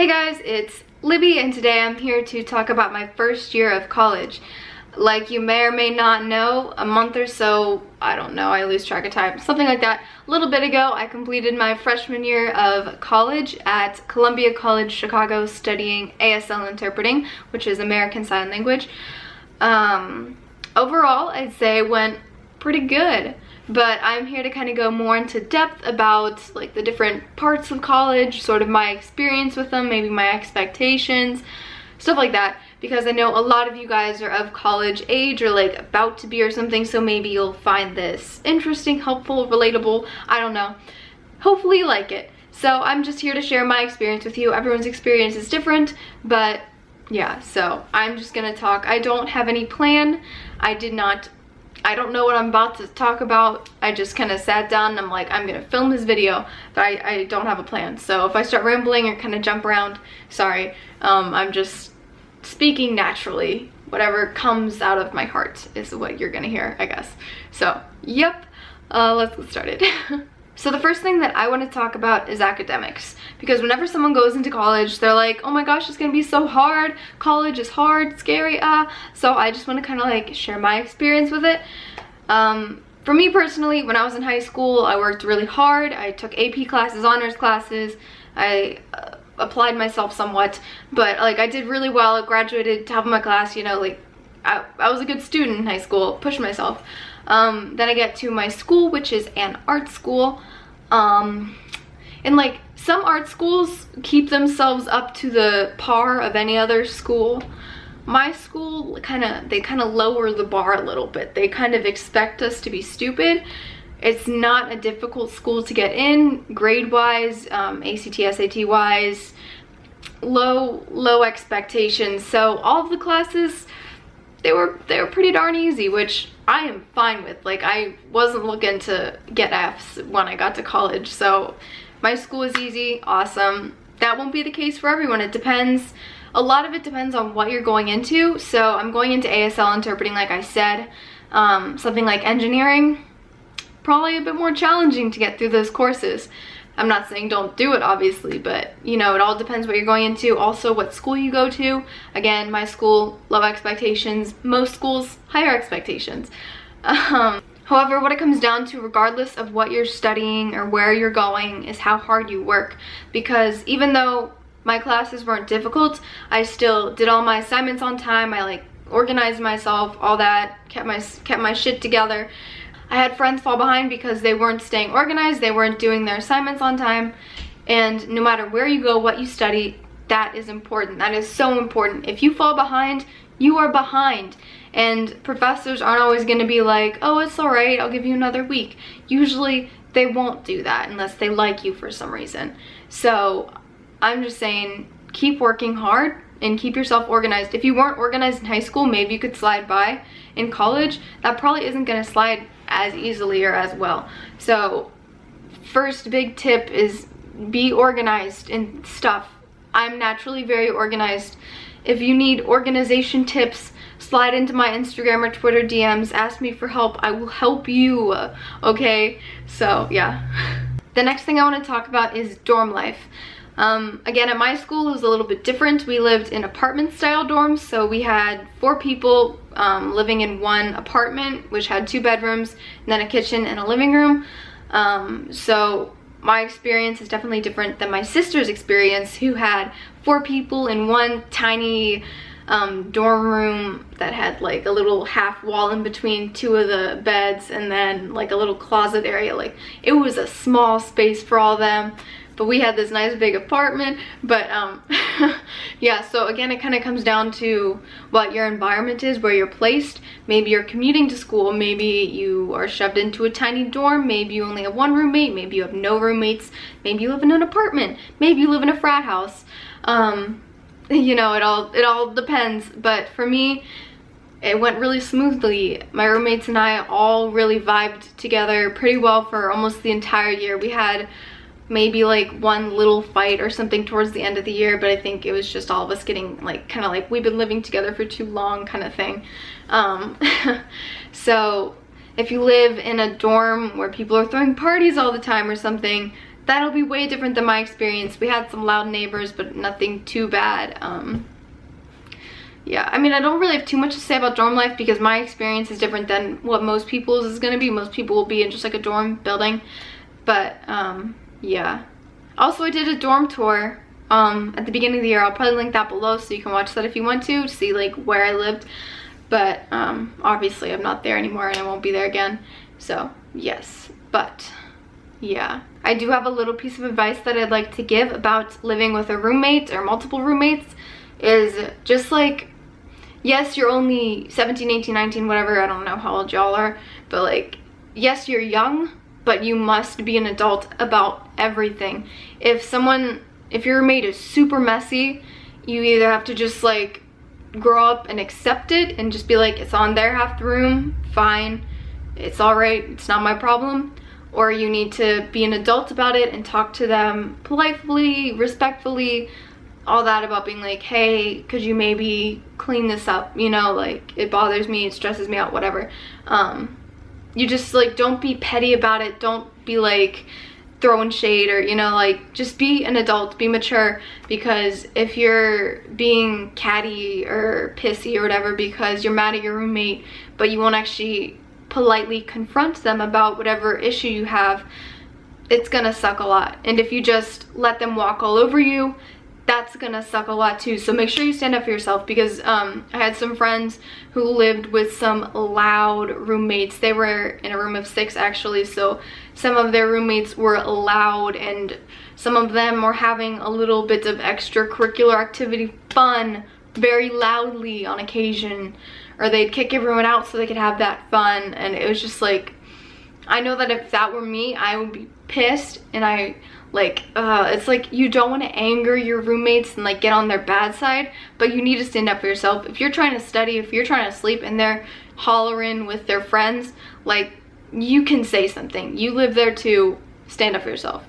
Hey guys, it's Libby and today I'm here to talk about my first year of college. Like you may or may not know, a month or so, I don't know, I lose track of time, something like that, a little bit ago I completed my freshman year of college at Columbia College, Chicago, studying ASL interpreting, which is American Sign Language. Overall, I'd say it went pretty good. But I'm here to kind of go more into depth about like the different parts of college, sort of my experience with them, maybe my expectations, stuff like that, because I know a lot of you guys are of college age or like about to be or something, so maybe you'll find this interesting, helpful, relatable, I don't know. Hopefully you like it. So I'm just here to share my experience with you. Everyone's experience is different, but yeah, so I'm just gonna talk. I don't have any plan. I don't know what I'm about to talk about. I just kind of sat down and I'm like, I'm gonna film this video, but I don't have a plan. So if I start rambling or kind of jump around, sorry. I'm just speaking naturally. Whatever comes out of my heart is what you're gonna hear, I guess. So, yep, let's get started. So the first thing that I want to talk about is academics, because whenever someone goes into college, they're like, oh my gosh, it's gonna be so hard, college is hard, scary, so I just want to kind of like share my experience with it. For me personally, when I was in high school, I worked really hard. I took AP classes, honors classes, I applied myself somewhat, but like I did really well. I graduated top of my class, you know, like I was a good student in high school, pushed myself. Then I get to my school, which is an art school, and like some art schools keep themselves up to the par of any other school. My school they kind of lower the bar a little bit. They kind of expect us to be stupid. It's not a difficult school to get in, grade wise, ACT, SAT wise, low expectations. So all of the classes, they were pretty darn easy, which I am fine with. Like I wasn't looking to get F's when I got to college, so my school is easy, awesome. That won't be the case for everyone. It depends. A lot of it depends on what you're going into. So I'm going into ASL interpreting, like I said. Something like engineering, probably a bit more challenging to get through those courses. I'm not saying don't do it, obviously, but you know, it all depends what you're going into. Also, what school you go to. Again, my school, low expectations. Most schools, higher expectations. However, what it comes down to, regardless of what you're studying or where you're going, is how hard you work. Because even though my classes weren't difficult, I still did all my assignments on time. I like organized myself, all that, kept my shit together. I had friends fall behind because they weren't staying organized, they weren't doing their assignments on time, and no matter where you go, what you study, that is important. That is so important. If you fall behind, you are behind, and professors aren't always going to be like, oh, it's alright, I'll give you another week. Usually they won't do that unless they like you for some reason. So I'm just saying, keep working hard and keep yourself organized. If you weren't organized in high school, maybe you could slide by. In college, that probably isn't going to slide as easily or as well. So first big tip is be organized in stuff. I'm naturally very organized. If you need organization tips, slide into my Instagram or Twitter DMs, ask me for help. I will help you, okay? So yeah. The next thing I want to talk about is dorm life. Again, at my school it was a little bit different. We lived in apartment style dorms, so we had 4 people living in one apartment, which had 2 bedrooms and then a kitchen and a living room. So my experience is definitely different than my sister's experience, who had 4 people in one tiny dorm room that had like a little half wall in between 2 of the beds and then like a little closet area. Like it was a small space for all of them. But we had this nice big apartment. But yeah, so again, it kind of comes down to what your environment is, where you're placed. Maybe you're commuting to school, maybe you are shoved into a tiny dorm, maybe you only have 1 roommate, maybe you have no roommates, maybe you live in an apartment, maybe you live in a frat house. You know, it all depends. But for me, it went really smoothly. My roommates and I all really vibed together pretty well for almost the entire year. We had maybe like 1 little fight or something towards the end of the year, but I think it was just all of us getting like kind of like we've been living together for too long kind of thing. So if you live in a dorm where people are throwing parties all the time or something, that'll be way different than my experience. We had some loud neighbors, but nothing too bad. Yeah, I mean, I don't really have too much to say about dorm life because my experience is different than what most people's is gonna be. Most people will be in just like a dorm building, but yeah. Also, I did a dorm tour at the beginning of the year. I'll probably link that below so you can watch that if you want to see like where I lived. But obviously I'm not there anymore and I won't be there again. So yes, but yeah. I do have a little piece of advice that I'd like to give about living with a roommate or multiple roommates. Is just like, yes, you're only 17, 18, 19, whatever, I don't know how old y'all are, but like, yes, you're young, but you must be an adult about everything. If your roommate is super messy, you either have to just like grow up and accept it and just be like, it's on their half the room, fine, it's all right, it's not my problem, or you need to be an adult about it and talk to them politely, respectfully, all that about being like, hey, could you maybe clean this up, you know, like, it bothers me, it stresses me out, whatever. You just like, don't be petty about it, don't be like throwing shade, or you know, like, just be an adult, be mature. Because if you're being catty or pissy or whatever because you're mad at your roommate but you won't actually politely confront them about whatever issue you have, it's gonna suck a lot. And if you just let them walk all over you, that's gonna suck a lot too. So make sure you stand up for yourself, because I had some friends who lived with some loud roommates. They were in a room of 6 actually, so some of their roommates were loud, and some of them were having a little bit of extracurricular activity fun very loudly on occasion, or they'd kick everyone out so they could have that fun. And it was just like, I know that if that were me, I would be pissed. And I like, it's like, you don't want to anger your roommates and like get on their bad side, but you need to stand up for yourself. If you're trying to study, if you're trying to sleep and they're hollering with their friends, like, you can say something. You live there too. Stand up for yourself.